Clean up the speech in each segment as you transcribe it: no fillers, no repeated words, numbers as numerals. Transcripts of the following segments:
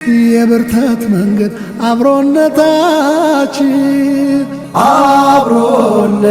የብርታት መንገድ አብሮነታችን አብሮነት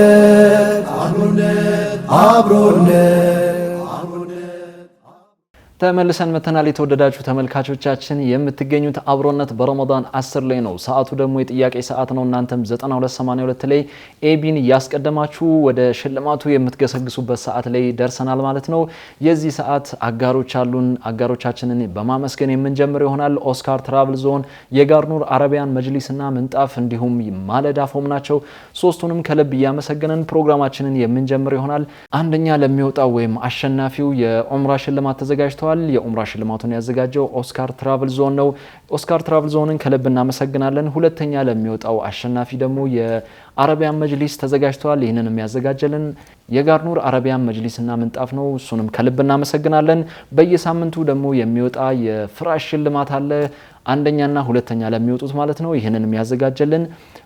ተመልሰን መተናል። የተወደዳችሁ ተመልካቾቻችን የምትገኙት አብሮነት በረመዳን 10 ላይ ነው። ሰዓቱ ደግሞ የጥያቄ ሰዓት ነው። እናንተም 9282 ላይ ኤቢን ያስቀደማችሁ ወደ ሽልማቱ የምትገሰግሱበት ሰዓት ላይ ደርሰናል ማለት ነው። የዚህ ሰዓት አጋሮች አሉን። አጋሮቻችንን በማመስገን የምንጀምር ይሆናል። ኦስካር ትራቭል ዞን፣ የጋርኑር አረቢያን መጅሊስና ምንጣፍ እንዲሁም ማለዳ ፎም ናቸው። ሶስቱንም ከልብ እያመሰገንን ፕሮግራማችንን የምንጀምር ይሆናል። አንደኛ ለሚወጣው ወይም አሸናፊው የኡምራ ሽልማት ተዘጋጅቷል። የኡምራ ሽልማቱን ያዘጋጀው ኦስካር ትራቭል ዞን ነው። ኦስካር ትራቭል ዞንን ከልብ እናመሰግናለን። ሁለተኛ ለሚወጣው አሸናፊ ደግሞ የአረቢያን መጅሊስ ተዘጋጅቷል። ይህንንም ያዘጋጀልን የጋርኑር አረቢያን መጅሊስና ምንጣፍ ነው። እሱንም ከልብ እናመሰግናለን። በየሳምንቱ ደግሞ የሚወጣ የፍራሽ ሽልማት አለ። አንደኛና ሁለተኛ ለሚወጡት ማለት ነው። ይህንንም ያዘጋጀልን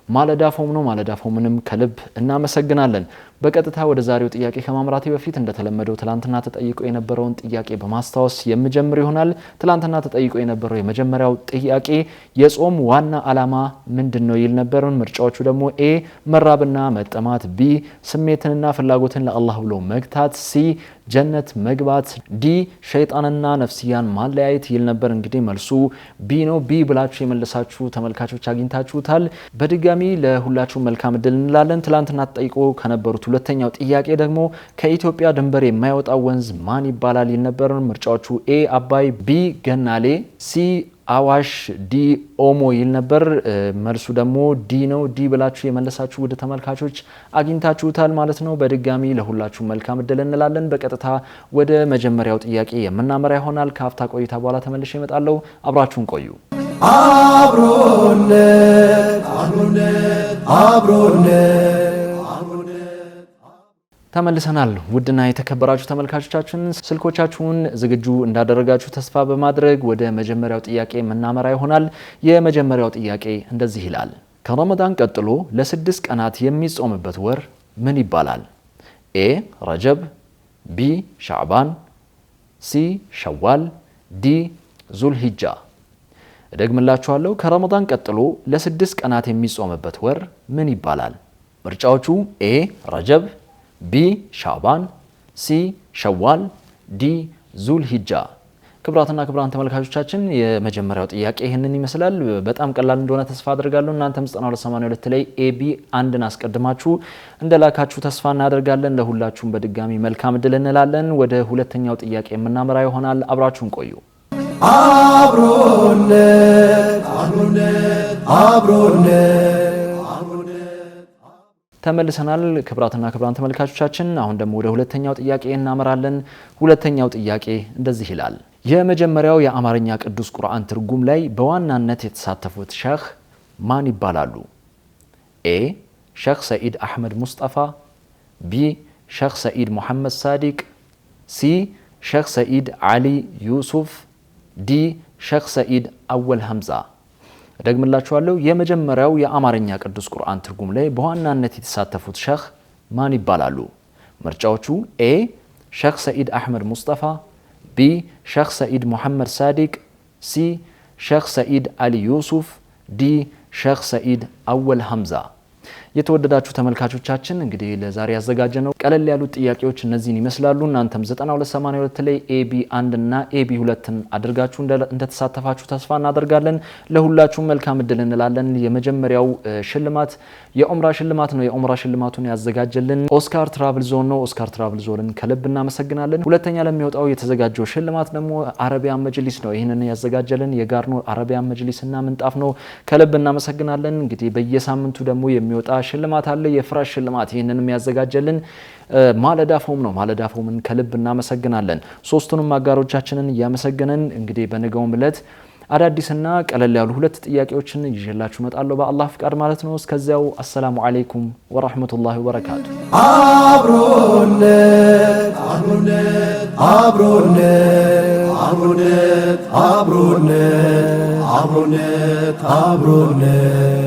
ማለዳ ፎም ነው። ማለዳ ፎምንም ከልብ እናመሰግናለን። በቀጥታ ወደ ዛሬው ጥያቄ ከማምራቴ በፊት እንደተለመደው ትላንትና ተጠይቆ የነበረውን ጥያቄ በማስታወስ የምጀምር ይሆናል። ትላንትና ተጠይቆ የነበረው የመጀመሪያው ጥያቄ የጾም ዋና ዓላማ ምንድነው ይል ነበር። ምርጫዎቹ ደግሞ ኤ መራብና መጠማት፣ ቢ ስሜትንና ፍላጎትን ለአላህ ብሎ መግታት፣ ሲ ጀነት መግባት፣ ዲ ሸይጣንና ነፍስያን ማለያየት ይል ነበር። እንግዲህ መልሱ ቢ ነው። ቢ ብላችሁ የመለሳችሁ ተመልካቾች አግኝታችሁታል። በድጋሚ ለሁላችሁ መልካም እድል እንላለን። ትላንትና ተጠይቆ ከነበሩት ሁለተኛው ጥያቄ ደግሞ ከኢትዮጵያ ድንበር የማይወጣው ወንዝ ማን ይባላል ይል ነበር። ምርጫዎቹ ኤ አባይ፣ ቢ ገናሌ፣ ሲ አዋሽ፣ ዲ ኦሞ ይል ነበር። መልሱ ደግሞ ዲ ነው። ዲ ብላችሁ የመለሳችሁ ውድ ተመልካቾች አግኝታችሁታል ማለት ነው። በድጋሚ ለሁላችሁ መልካም እድል እንላለን። በቀጥታ ወደ መጀመሪያው ጥያቄ የምናመራ ይሆናል። ከአፍታ ቆይታ በኋላ ተመልሼ እመጣለሁ። አብራችሁን ቆዩ። አብሮነት ተመልሰናል። ውድና የተከበራችሁ ተመልካቾቻችን ስልኮቻችሁን ዝግጁ እንዳደረጋችሁ ተስፋ በማድረግ ወደ መጀመሪያው ጥያቄ የምናመራ ይሆናል። የመጀመሪያው ጥያቄ እንደዚህ ይላል። ከረመዳን ቀጥሎ ለ6 ቀናት የሚጾምበት ወር ምን ይባላል? ኤ ረጀብ፣ ቢ ሻዕባን፣ ሲ ሸዋል፣ ዲ ዙልሂጃ። እደግምላችኋለሁ። ከረመዳን ቀጥሎ ለ6 ቀናት የሚጾምበት ወር ምን ይባላል? ምርጫዎቹ ኤ ረጀብ፣ ቢ ሻዕባን፣ ሲ ሸዋል፣ ዲ ዙልሂጃ። ክቡራትና ክቡራን ተመልካቾቻችን የመጀመሪያው ጥያቄ ይህንን ይመስላል። በጣም ቀላል እንደሆነ ተስፋ አድርጋለሁ። እናንተም 9282 ላይ ኤቢ አንድን አስቀድማችሁ እንደላካችሁ ተስፋ እናደርጋለን። ለሁላችሁም በድጋሚ መልካም እድል እንላለን። ወደ ሁለተኛው ጥያቄ የምናመራ ይሆናል። አብራችሁን ቆዩ። አብሮነት ተመልሰናል። ክቡራትና ክቡራን ተመልካቾቻችን አሁን ደግሞ ወደ ሁለተኛው ጥያቄ እናመራለን። ሁለተኛው ጥያቄ እንደዚህ ይላል። የመጀመሪያው የአማርኛ ቅዱስ ቁርአን ትርጉም ላይ በዋናነት የተሳተፉት ሼኽ ማን ይባላሉ? ኤ ሼኽ ሰኢድ አህመድ ሙስጠፋ፣ ቢ ሼኽ ሰኢድ ሙሐመድ ሳዲቅ፣ ሲ ሼኽ ሰኢድ አሊ ዩሱፍ፣ ዲ ሼኽ ሰኢድ አወል ሐምዛ። ደግምላችኋለሁ። የመጀመሪያው የአማርኛ ቅዱስ ቁርአን ትርጉም ላይ በዋናነት የተሳተፉት ሼኽ ማን ይባላሉ? ምርጫዎቹ ኤ ሼኽ ሰኢድ አህመድ ሙስጠፋ፣ ቢ ሼኽ ሰኢድ ሙሐመድ ሳዲቅ፣ ሲ ሼኽ ሰኢድ አሊ ዩሱፍ፣ ዲ ሼኽ ሰኢድ አወል ሐምዛ። የተወደዳችሁ ተመልካቾቻችን እንግዲህ ለዛሬ ያዘጋጀነው ቀለል ያሉ ጥያቄዎች እነዚህን ይመስላሉ። እናንተም 9282 ላይ ኤቢ 1 እና ኤቢ 2ን አድርጋችሁ እንደተሳተፋችሁ ተስፋ እናደርጋለን። ለሁላችሁም መልካም እድል እንላለን። የመጀመሪያው ሽልማት የኡምራ ሽልማት ነው። የኡምራ ሽልማቱን ያዘጋጀልን ኦስካር ትራቭል ዞን ነው። ኦስካር ትራቭል ዞንን ከልብ እናመሰግናለን። ሁለተኛ ለሚወጣው የተዘጋጀው ሽልማት ደግሞ አረቢያን መጅሊስ ነው። ይህንን ያዘጋጀልን የጋርኑር አረቢያን መጅሊስና ምንጣፍ ነው። ከልብ እናመሰግናለን። እንግዲህ በየሳምንቱ ደግሞ የሚወጣ ሽልማት አለ፣ የፍራሽ ሽልማት። ይህንንም ያዘጋጀልን ማለዳ ፎም ነው። ማለዳ ፎምን ከልብ እናመሰግናለን። ሶስቱንም አጋሮቻችንን እያመሰገንን እንግዲህ በነገውም ዕለት አዳዲስና ቀለል ያሉ ሁለት ጥያቄዎችን ይዤላችሁ እመጣለሁ በአላህ ፍቃድ ማለት ነው። እስከዚያው አሰላሙ አለይኩም ወራህመቱላሂ ወበረካቱ። አብሮነት